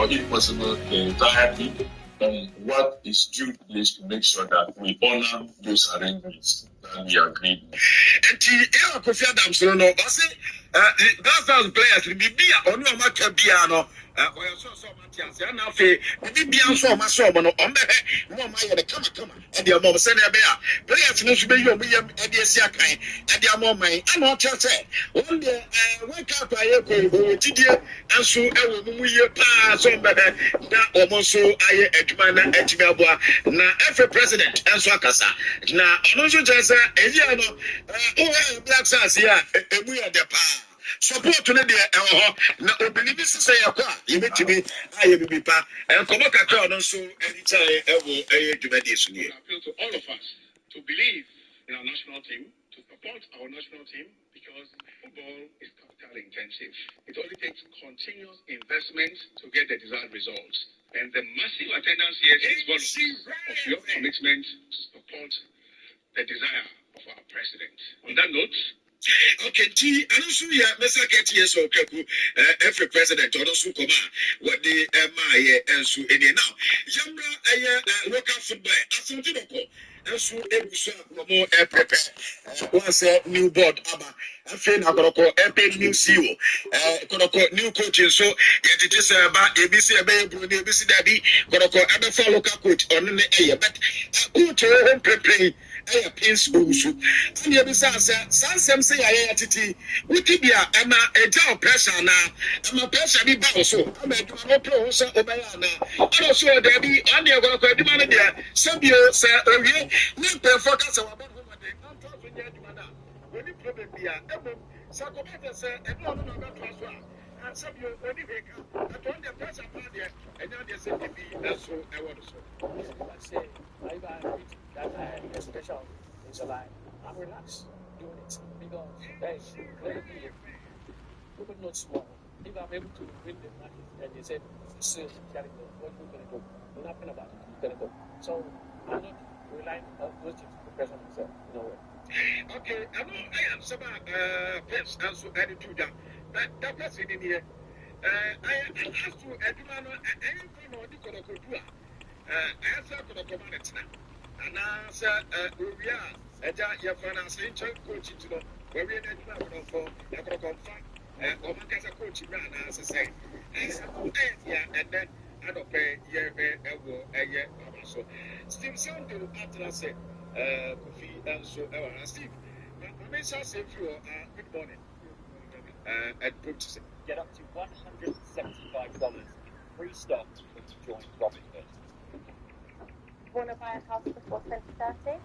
or if possible, the entire team, on what is due is to make sure that we honor those arrangements that we agreed. And Kofi Adams, no, I say, that's players, Bibia, or no, Macabiano. So Matias, and now Bibia, so my son, no, my come, and your mom send a bear. Players must be your William and the Siakai, and your mom, I'm not just say. One day, wake up, I go, Tidia, and so I will year pass on better. Now, almost so I Edmana Edmabua, now every president, and so Kasa. Now, I'm not just a Black Stars here, and we are the power. Support to the now believe this is a car. You need to be I will be pa and come back crowd so anytime I to appeal to all of us to believe in our national team, to support our national team, because football is capital intensive. It only takes continuous investment to get the desired results. And the massive attendance here is one of your commitment to support the desire of our president. On that note, okay, T, I don't see ya, Mr. Yes, or Kaku, every president, or also come what the MI and so any now. Yamra, local football, I thought you know. And so every so more prepare. Once a new board, Abba, I feel I'm going to call a new CEO, going to call new coaches. So it is about ABC, ABC Daddy, going to call other local coach on the air, but coach your own prepare. I pins also. And you be say, some say I titi. We keep ya, Emma, a job pressure now. I'm a pressure be bound so. I'm a no pro, sir, Obayana. And also, there be on the work, demand there. Some you say, oh, yeah, not the focus of about woman. I'm talking yet, madam. When you probably are, Sacomata say, and no, not transfer. And some you only wake up. I told the pressure party, and now they say, that's so I want to say. I say, that I am special in July. I'm relaxed doing it because hey, let it be. People not small. If I'm able to win the match, and they said, "Sir, carry go. What we're gonna do? We're not about it. We're gonna go." So I'm not relying on those things to pressure myself. No way. Okay, I know I am some pets and so attitude that person in here. I asked to Edmano anything or the Kodakudua. I answer to the command now. And I said, we are your financial coach to know where we are for a confirm or as a coach in as I say. And then I don't pay a year. So, Steve Sound after I said, Kofi and so Steve. My main say you good morning. At Brooks. Get up to $175 free stock when you join Robin Hood. Want to buy a house before 2030?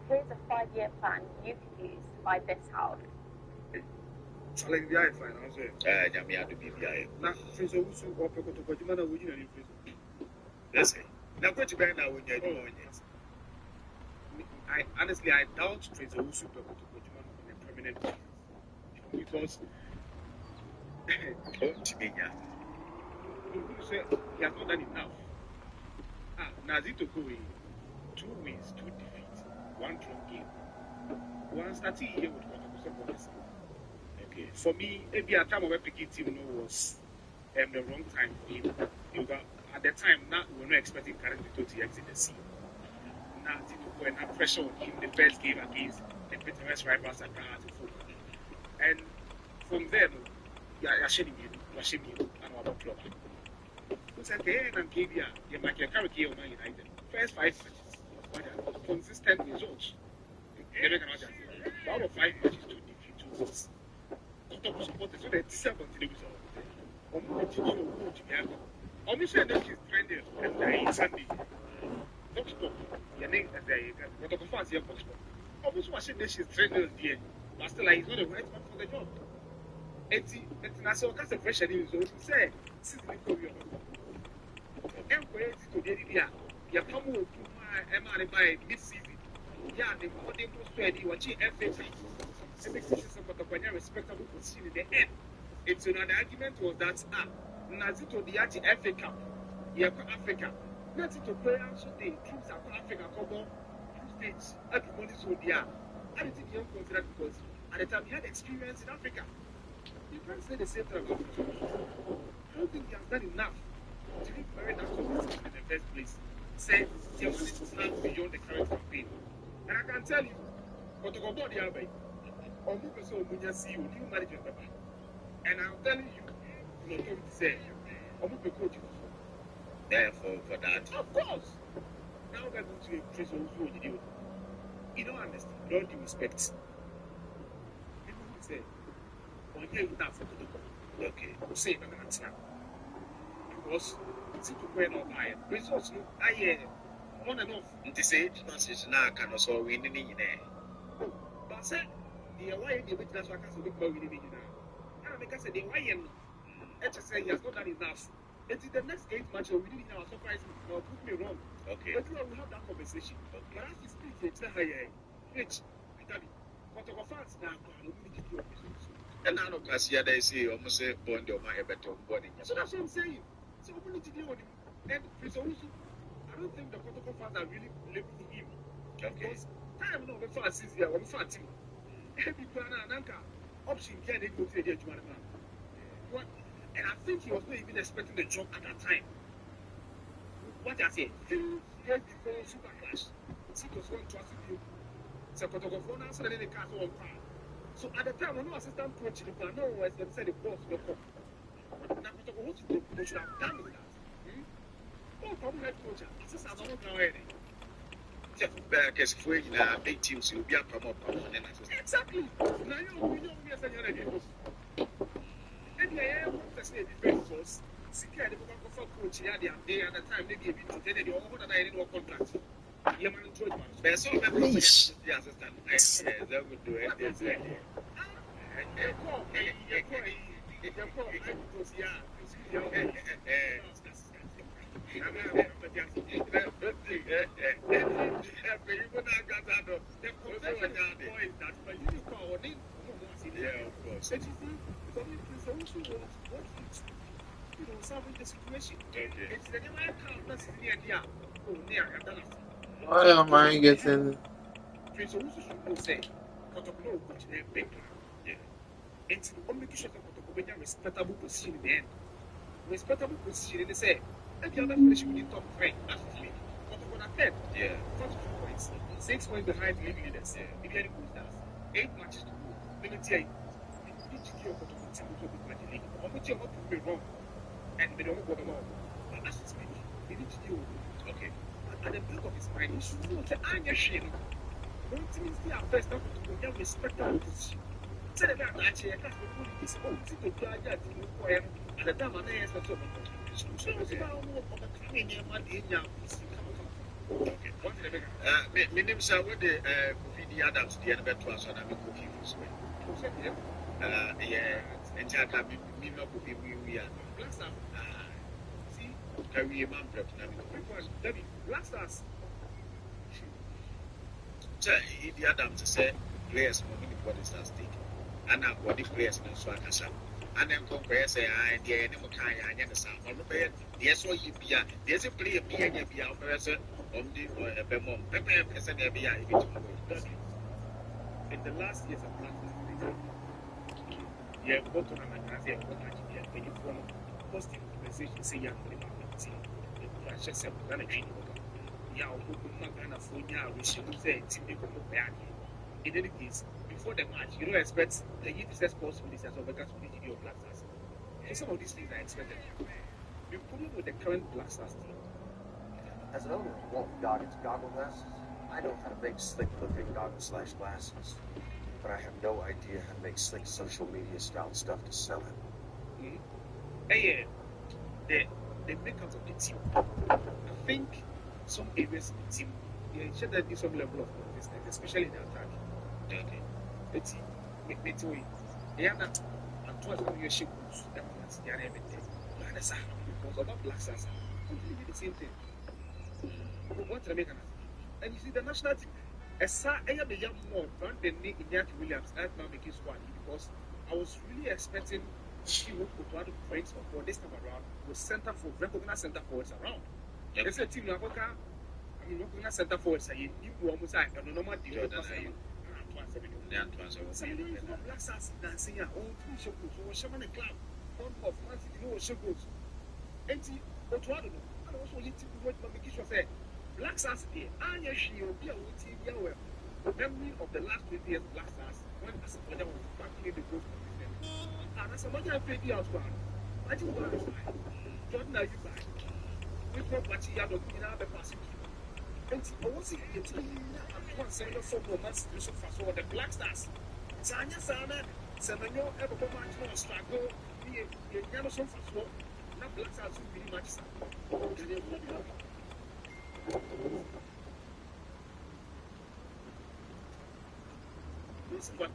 Here's a 5-year plan you can use to buy this house. I doubt Tracer Usu on a permanent because he has not done enough. Nazito going 2 wins, 2 defeats, 1 draw game. One starting here with Kotokoso. Okay, for me, maybe a time of picking team was the wrong time for him. At the time, we were not expecting Karen to exit the scene. Now, Tito and had pressure on him the first game against the biggest rivals at football. And from there, you're shedding you and our club. It's again and Kavia, you might carry Kio Man United. First 5 matches, consistent results. Out of 5 matches, 2 defeats, 2 wins. Top supporters, so they December to the result. Obviously, that is trending and Sunday. Box stop, your name and the Kotokofa here box stop. Obviously, I said this is trending here, but still, he's not the right man for the job. It's not so that's a fresh news. So, say, this is the Korean. To get it here, you come to my by mid-season. Yeah, the body was ready, watching FA. Every season, but the respectable position in the end. It's another argument was that Nazito the FA Cup, yeah, Africa. Nothing to play out so the troops are Africa cover 2 states at the money so they are. I don't think you consider because at the time he had experience in Africa. You can't say the same thing about I don't think he has done enough to first place. Say they wanted to start beyond the current campaign. And I can tell you, what the board the other or move so Munya CEO, new management member. And I'm telling you, you know, come to say, or move the coach There for that. Of course. Now we're going to a place who you don't understand, you don't respect. People will say, or you not for the okay, say no answer. Because it's to where not buy it. Results no I on and off. It is 8 months now can also win in there. Oh, but say the why the bit that's why I can't make more winning now. And because the why and HSA has not done enough. It's the next 8 months we didn't know surprise me or put me wrong. Okay. But we have that conversation. Okay. But as we speak, it's a higher which what of fans now and I know because yeah, they say almost say bond or my better body. So that's what I'm saying. So we need to deal with him. And I don't think the protocol fans are really blaming him. Okay. Because time no the fans is here, one fan team. Every plan and option can they go to the edge man. And I think he was not even expecting the job at that time. What I say, few years before Super Clash, it was one trust you. So protocol for now, so they can't on par. So at the time, when no assistant coach, the plan, no one was said the boss, no call. Now, protocol, what they should have done with that? Oh, from head coach, assistant, I'm not going Because for 8 teams, you'll be a promoter. Exactly. Now, you know, we are saying, and I am say defense force. Secure the coach here, they at the time they gave it to them, they all that I didn't contract. Yeah, man, enjoy man. But some members, the assistant, yes, that would do it. Yes, solving the situation. It's the demand that's near here. Oh, near Why am I getting? Prince Owusu should say, Kotoko which is a big plan. Yeah. It's only to show Kotoko a respectable position in the end. Respectable position in the say, and the other finish with the top 3. That's the thing. Kotoko at 10. Yeah. 42 points. 6 points behind the league leaders. Yeah. If you put that, 8 matches to go. Let me tell you, you need to kill Kotoko to be the league. I'm going to tell you what to be wrong. And they don't go along. But as it's speaking, they need to deal with it. Okay. But at the back of his mind, he should know that I'm your shame. One thing is the first time to go, you respect our position. Tell them that actually, I can't go to this own thing to try that to move for him. At the time, I may ask for something. So, it's about what the coming in my day. Okay. What did I make? My name is what the Kofi Adams, the other to us, and I'm cooking this way. Yeah, and I can be not cooking. We are. See, carry a man prep. Black Stars. So, if the Adams say players, what is at stake, and now what the players in Swakasa, and then compare say, I dear animal kind, I understand. Yes, or you be there's a player be a person on the Bemon, Pepper, and there be a in the last years of Black Stars, yeah, what on I say, what I did, positive conversation, say, young people, I just said, we're going to yeah, we should say, in any case, before the match, you don't expect the youth is responsibility as well because we need your Black Stars. And some of these things are expected. The problem with the current Black Stars team. As an owner of Walton Goggins goggle glasses, I know how to make slick-looking goggles/glasses, but I have no idea how to make slick social media-style stuff to sell it. Hey, the makeup of the team. I think some areas in the team, they should have some level of consistence, especially in the attack. Okay. The team, make way. They are not at twice when you shake boots, that was the other everything. Because about Black Stars, completely the same thing. What to make an and you see the national team, I am a young more than the name Iñaki Williams at now making squad because I was really expecting she would put one points for this time around with center for recognized center forwards around. There's a team in Africa, I mean, recognized center forwards, you almost like a normal deal. Black Stars dancing here, all 3 shekels, or Shaman Club, one of Man City, no shekels. And see, what do I do? I also so you what make sure say Black Stars there. Anya she will be a TV memory of the last 20 years of Black Stars when Asamoah was backing the growth of the and Asamoah played the outbound. I just want to say, Jordan, are you back? We've got what he had of the passing. And I was it the team at once saying so months to so fast for the Black Stars. Sanya Sana, Semenyo, ever match no struggle, the Yano so fast for not Black Stars will be much. This is what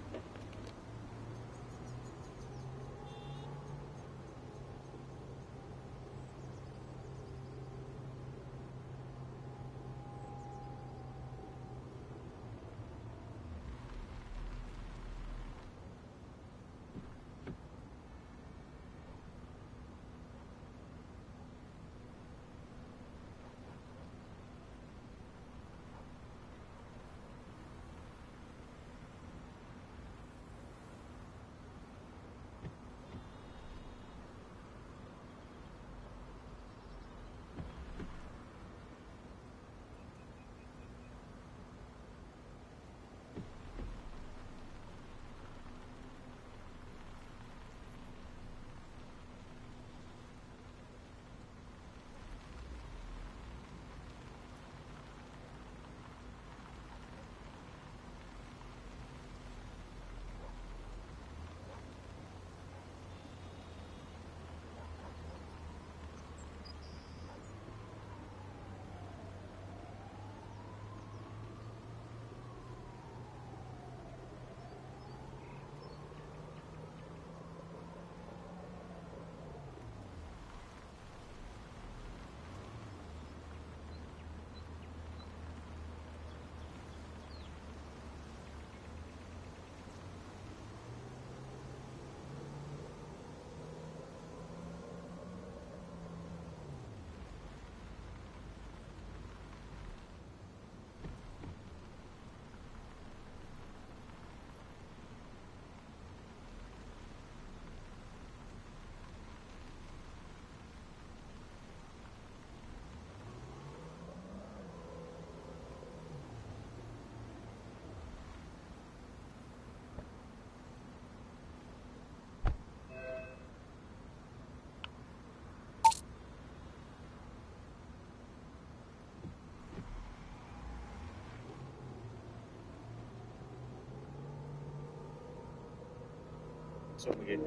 so we get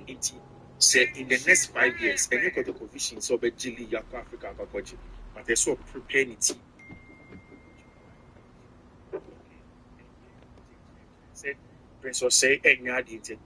it say in the next 5 years, any kind of provision so be Jili Yako Africa Kakoji, but they so prepare it. Say, Prince or say, any idea.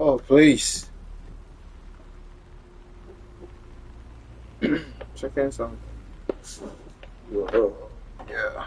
Oh, please. Checking something. Yeah.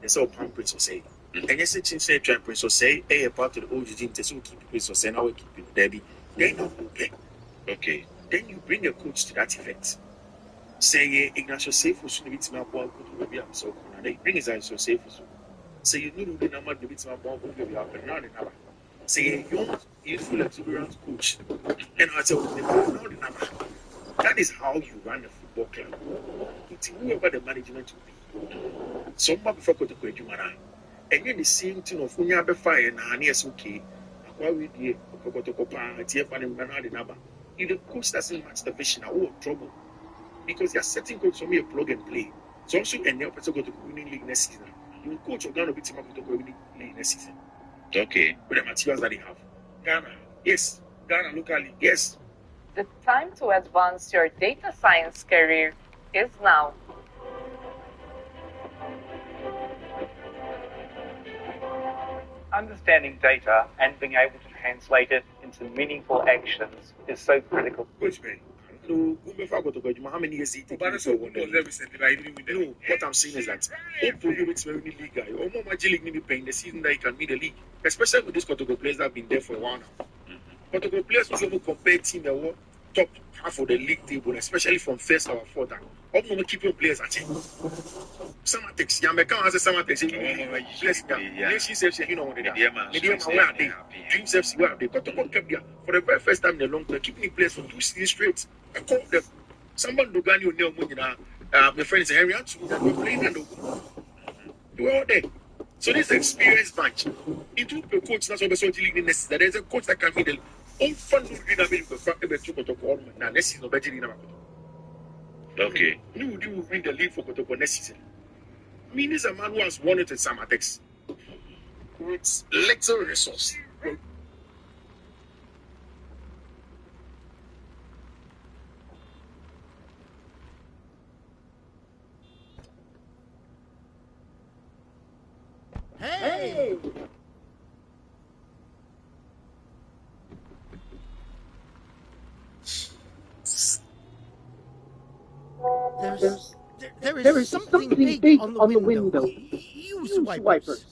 It's all palm prints or say. And yes, it's in say tramp prints or say, a part of the old regime to keep prints or say, now we keep it, Debbie. Then you okay. Okay. Then you bring a coach to that effect. Say, Ignacio safe for soon, it's my ball, could be up so. They bring his eyes so safe. Say, you know, the number of the bits my ball, could be up and not another. Say, you full exuberant coach. And I tell you, not another. That is how you run a football club. It's whoever the management will be. Somebody before Kotoko Jumana. And you're the same thing of Unya Fire and Hanias okay. Why we did Kokotokopa, TFN and Bernard number. If the coach doesn't match the vision, I will trouble. Because you're setting coach for me a plug and play. So also and now to go to winning league next season. You will coach or Ghana bit to go winning league next season. Okay. With the materials that they have. Ghana, yes. Ghana locally, yes. The time to advance your data science career is now. Understanding data and being able to translate it into meaningful actions is so critical. Coach man, how many years it takes? No, what I'm saying is that if you it's very league, or more magic league playing the season that you can meet the league, especially with these Kotoko players that have been there for a while now. Kotoko players will compare team that were top half of the league table, especially from first or fourth. I'm not keeping players at him. Samatex, Yamaka has a Samatex. Nation says, you know, where are they? Dream says, where are they? Kotoko kept there for the very first time in a long time, keeping players for 2 seasons straight. I call them. Someone Dogani will know Munina. My friend is Henry Antu that were playing and they were all there. So this experienced bunch, into the coach, that's what the Sochi League necessary. There's a coach that can be the okay. You will win the league for Kotoko next season. I mean, this is a man who has won it at Samatex with little resource. Hey! There is something big on the window. Use wipers.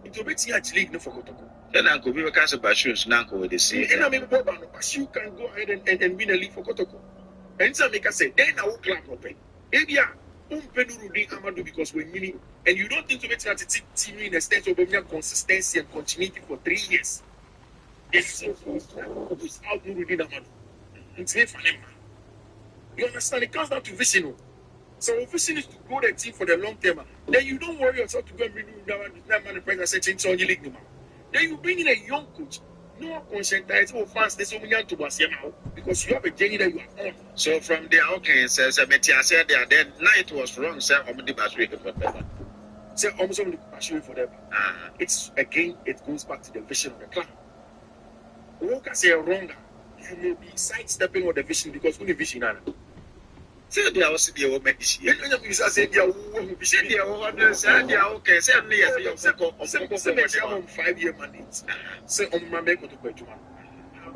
Into bit actually no for Kotoko. Then Uncle Viva Casa Bashus, Nanko with the sea. And I mean, you can go ahead and win a league for Kotoko. And some make us say, then I will clap open. Ebia, Rudy Amadou because we're mini, and you don't think to make that team in a state of consistency and continuity for 3 years. It's out Rudy Amadou. It's here for them. You understand? It comes down to vision. So vision is to grow the team for the long term. Then you don't worry yourself to go and renew that man the president and say on your league. Then you bring in a young coach. No conscientize fans. There's so many to us now because you have a journey that you are on. So from there, okay, says Metia said there, then night was wrong, sir. Omdi Basri for them. Say almost only passion for them. It's again, it goes back to the vision of the club. Walker say wrong. You may be sidestepping on the vision because only vision. Say there was the old medicine. You said there was okay, say only a second 5-year mandate. Say on my make to go.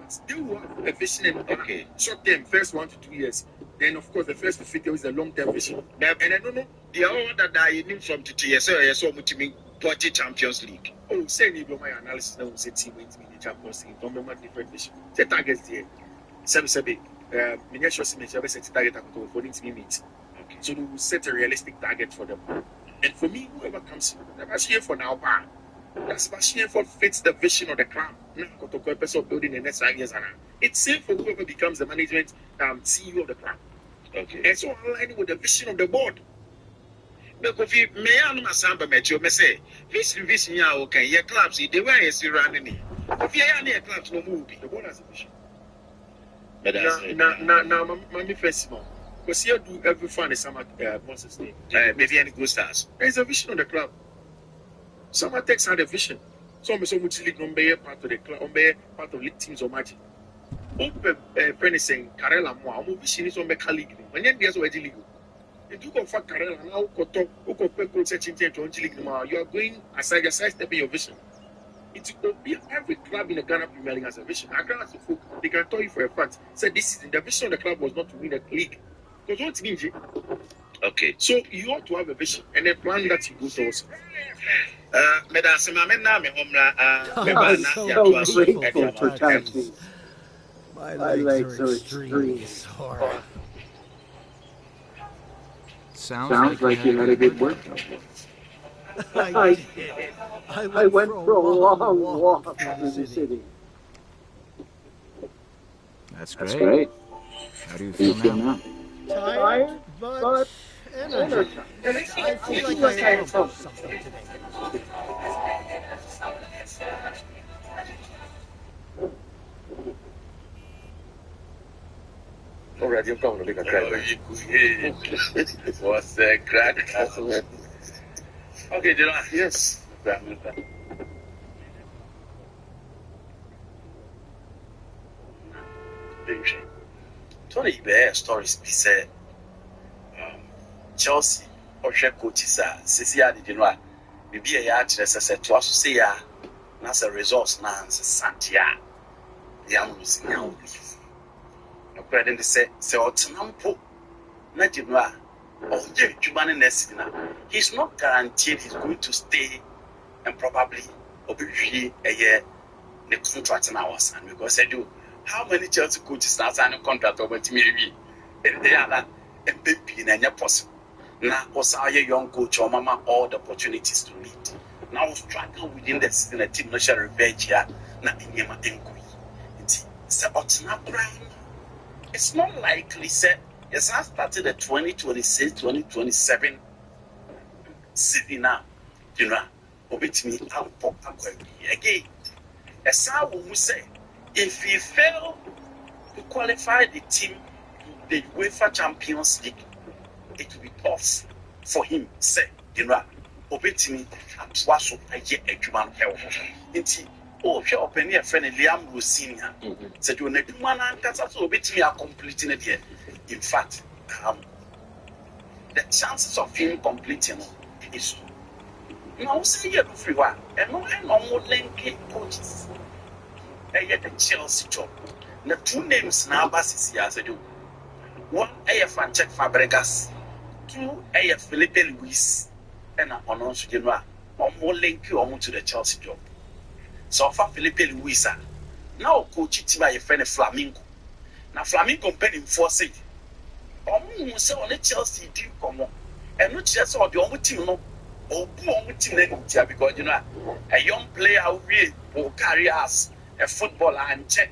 Still have a vision. Okay, short term, first 1 to 2 years. Then, of course, the first to 50 is the long term vision. And I don't know the order that I need from TTS, so much mean 20 Champions League. Oh, say, you my analysis now, say, team wins me the Champions League. Don't remember different vision. The targets there. Sebi, Miniature Simage, I set a target for them to meet. Okay, so we will set a realistic target for them. And for me, whoever comes in, the Bashir for now, that's Bashir for fits the vision of the club. Now, building the next 5 years. It's safe for whoever becomes the management CEO of the club. Okay. And so aligning with the vision of the board. Because if me and my samba met you, me say, vision ya okay, your clubs, the way is running. If you are near clubs, no movie. The board has a vision. Now, my first one. Because here do every fan is summer Moses name. Maybe any good stars. There's a vision of the club. Summer Tex had a vision. Some so much league number part of the club, part of league teams or magic. Open saying Karela Moa, vision is on the league. When you are already legal. If you go for Karela now, you are going aside your side stepping your vision. It will be every club in the Ghana Premier League has a vision. Accra as a folk, they can tell you for a fact. Say this is the vision of the club was not to win the league. Because what it means, okay. So you ought to have a vision and a plan that you go towards. I'm so grateful for taxis. My legs are extremely sore. Sounds like you had a good workout. I went for a long walk through the city. That's great. How do you feel now? Tired, but energized. I feel like I accomplished something today. Already, I'm going to make a crack. What's that crack? Okay, did I? Yes. Tony Bear stories be said. Chelsea or coaches are Cecilia did not be a yacht as a to us say as a resource now Santia. Young losing young. No credit to say, so Tinampo, not you know. Oh, he's not guaranteed he's going to stay and probably obey a year the contract in our son because I do. How many Chelsea coaches now sign a contract over to me? And they are a baby and a possible. Now, was our young coach or mama all the opportunities to lead. Now, struggle within the season, a team not share revenge here. Now, in Yama Engui. It's not prime. It's not likely, sir. Yes, I started the 2026, 2027 season now. You know, obey me out again. As I will say, if he fail to qualify the team to the UEFA Champions League, it will be tough for him. Say, you know, obey me and twice a year a human health. Oh, if you're opening a friend, Liam Senior said, you need one and cats obey me are completing it here. In fact, the chances of him completing is now say you free one and no more linking coaches. I get the Chelsea job. The two names now basis here as I do. One AF and Check Fabregas, two AF Felipe Luis, and an unknown general, or more link you almost to the Chelsea job. So far, Felipe Luis, now coach it by a friend of Flamingo. Now, Flamingo paid him for it. Say on the Chelsea deal come on. and not just all the only team no or only team because you know a young player will carry us a footballer and check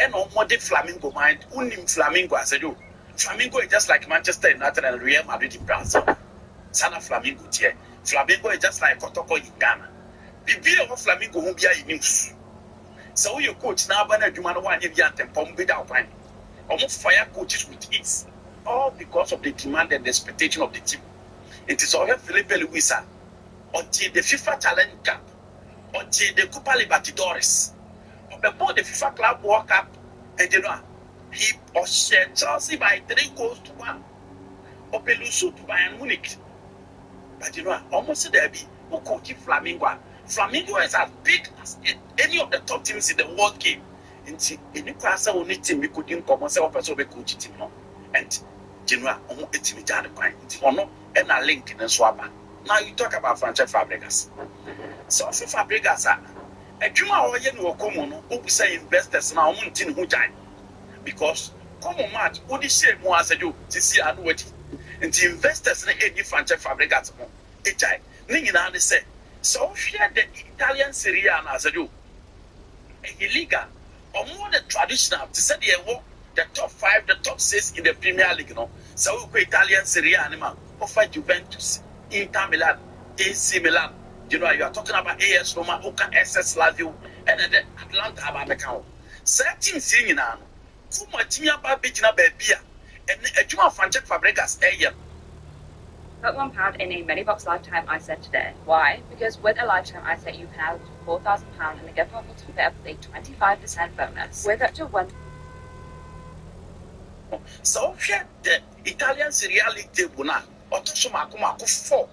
and on more the Flamingo mind unim Flamingo as I do. Flamingo is just like Manchester United and Real Madrid in Brazil. Sana Flamingo here. Flamingo is just like Kotoko in Ghana. Bibia of Flamingo won't be a news. So your coach now banner you man one year and pump without time. Almost fire coaches with ease. All because of the demand and the expectation of the team. It is all Felipe Luisa until the FIFA Challenge Cup, until the Copa Libertadores, before the FIFA Club World Cup, and you know, he upset Chelsea by 3-1, or Belusu to Bayern Munich. But you know, almost there be who coach Flamingo. Flamingo is as big as any of the top teams in the world game. And in the class, only team we couldn't come and say, "Oh, person we coach team no," and General, a team is the point. Or no, and a link in the swap. Now you talk about Francesco Fabregas. So for Fabregas, a Juma or Yen or Comono, who say investors now mountain who die. Because common match, who the same more as I do, to see and wait. And the investors in any Francesco Fabregas, a die. Nina say, so here the Italian Serie A as I do. Illegal or more the traditional to say the top 5, the top 6 in the Premier League, you know. So we go Italian Serie A animal, offer Juventus, Inter Milan, AC Milan. You know, you are talking about AS Roma, Oka, SS Lazio, and then Atlanta Ababekao. Certain thing now, too much about Bejina Bebia, and a Juma Francesco Fabregas, Put £1 in a Medibox lifetime ISA today. Why? Because with a lifetime ISA, you can add £4,000 and the government will top it up with a 25% bonus. With up to one. So here the Italian Serie A League table now, Otosoma Kumako 4.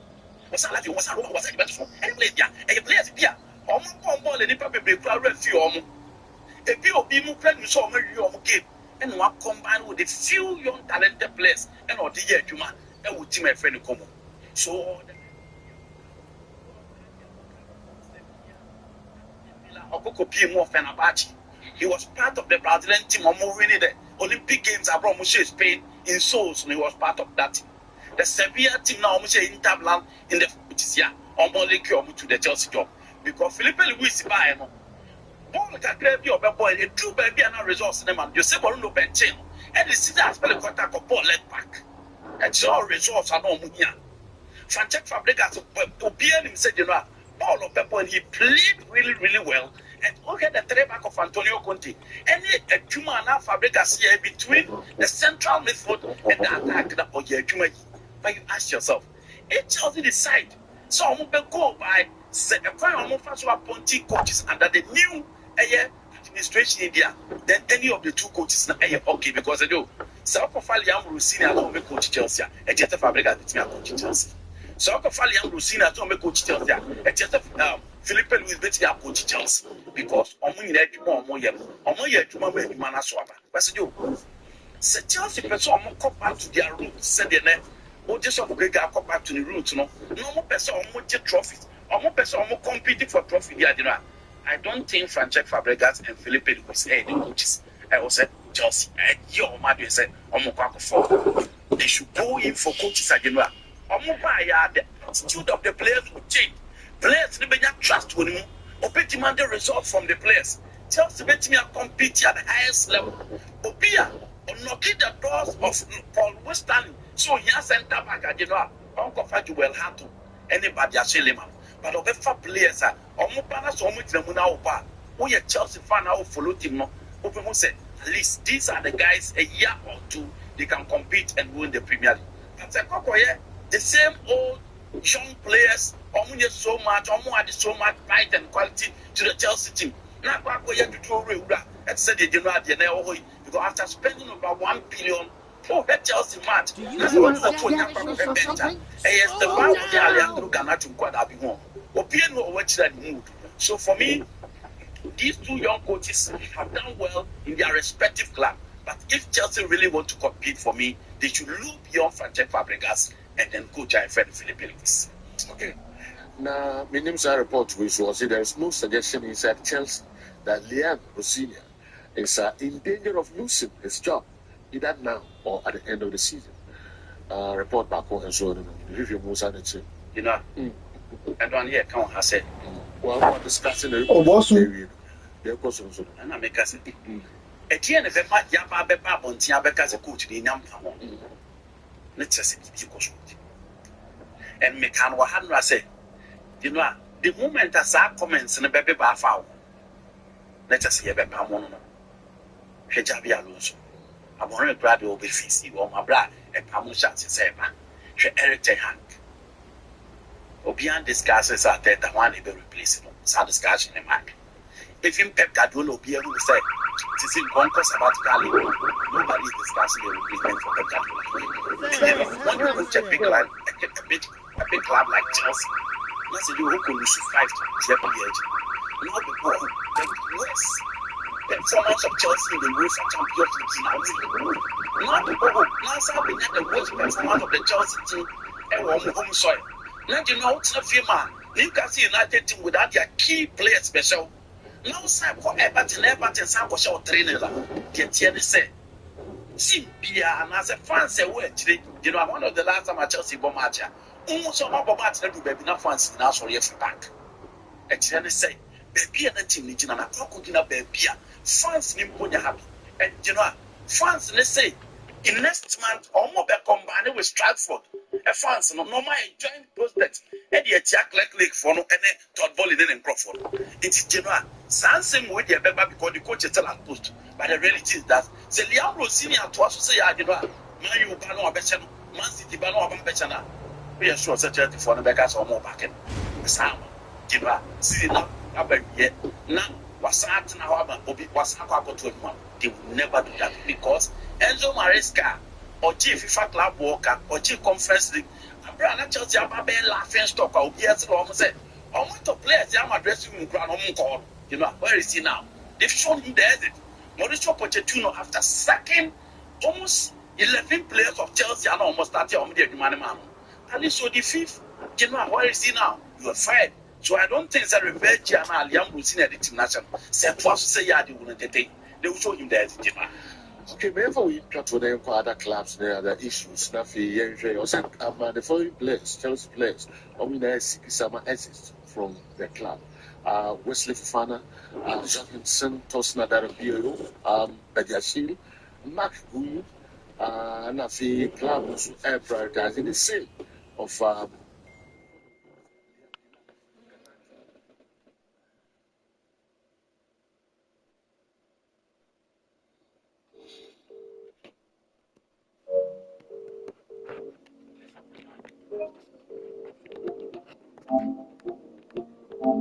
Was I was I better for any place there? A place there. Almost ball and Nipa Baby crowd few. A few of people playing you saw your game and one combined with a few young talented players and all the year to man and with team a friend come. So Okoko P. Fenerbahce. He was part of the Brazilian team winning the Olympic Games abroad, Spain in Seoul, and he was part of that team. The Sevilla team now Inter Milan in the this year, only came to the Chelsea job because Felipe Luis by no. Ball can grab your boy, a true baby and resource in the man. You say, no benching, and the city has spelled contact of ball leg back. And so resource are no here. Francesco Fabregas to be himself, you know, ball of people, and he played really well. And look at the three back of Antonio Conte. Any Juma now Fabregas here between the central midfield and the attack that or Juma. But you ask yourself, it Chelsea decide. So I'm going to go by appointing coaches under the new administration in there. Then any of the two coaches are okay because I do. So Liam Rossini I don't make coach Chelsea. And just Fabregas between coach Chelsea. So Liam Rossini I don't make coach Chelsea. And just Felipe Luis betting coach Chelsea because in Chelsea person come back to their roots. Said the name. Just of Greg come back to the roots. No more person get trophies. More person competing for trophy. I don't think Francesco Fabregas and Felipe Luis the coaches. I was said Chelsea. Your mother said they should go in for coaches again. The attitude of the players will change. Players never trust when you demand the result from the players. Chelsea bet me compete at the highest level. Obia knocking the doors of Paul Weston. So he has sent back at Uncle Fatu will handle anybody as Shilima. But of the players are almost so much the Muna. We are Chelsea fan now follow him. Open said at least these are the guys a year or two they can compete and win the Premier League. That's a the same old young players, so much, so much pride and quality to the Chelsea team. Now, and said the general because after spending about 1 billion for the Chelsea match, that's what the phone number for better. Yes, the one with the Alejandro Garnacho Quadabi home. Opinion or what that mood. So for me, these two young coaches have done well in their respective club. But if Chelsea really want to compete for me, they should look beyond Francesco Fabregas and then coach and friend Felipe Luis. Okay. Now, my name's a report which was there is no suggestion inside Chelsea that Liam Rossini is in danger of losing his job either now or at the end of the season. report back on and so on. If you move on it, you know, and one here come has said, well, I'm discussing the and I make us a tier of a yapa beba on Tiabecas a coach in Yampamo. Let's just and Mekan Wahanra said, you know, the moment as our comments in a baby bar foul. Let us hear about Pamono. Hejabi Alonso. I'm on a grad will be fishy or my brad and Pamushat Seba. She Eric Tehank. Obian discusses are there that one will be replacing. Some discussion in Mac. If him Pep Gadolo be able to say, it is in concourse about Cali. Nobody is discussing the replacement for Pep Gadolo. When you reach a big club like Chelsea, let's say you who lose 5 to 7 years. Not before, but worse. Performance of Chelsea in the UEFA Champions League. Not before, last time we had the worst performance of the Chelsea team and home soil. Now you know it's a few man. Newcastle United team without their key players special. Now side for Everton some for show trainer. Get here say. Simpia and as a fan say you know one of the last time at Chelsea bomb match. Almost some of match that will be enough fans now sorry for back. And say baby and the team need to na baby fans ni mponya happy and you know fans let's say in next month almost be combined with Stratford fans no normal joint prospect and the Jack League for no any third ball in Crawford it's general same way they beba because the coach is tell and post but the reality is that say Liam Rossini at was say you know man you ba no abecha no Man City ba no abecha na we are sure such a for the backers or more back in Sam you know see now now was at now was they will never do that because Enzo Maresca or chief FIFA club worker or chief conference league and Chelsea are laughing stock or yes almost said I want to play as I'm addressing him call you know where is he now? They've shown him the edit. Mauricio Pochettino after sacking almost 11 players of Chelsea and almost 30 on the man. At least so the fifth, you know where is he now? You are fired. So I don't think that revenge and Liam will see the team national. Say first say yeah, they will entertain. They will show him the edit. Okay, whenever we interact with them for other clubs, there are other issues. Nafi, Yenje, or some the following players, Chelsea players, some assist from the club. Wesley Fofana, Johnson, Tosna Darabio, Badiashil, Mark Guyu, Nafi club also prioritizing the sale of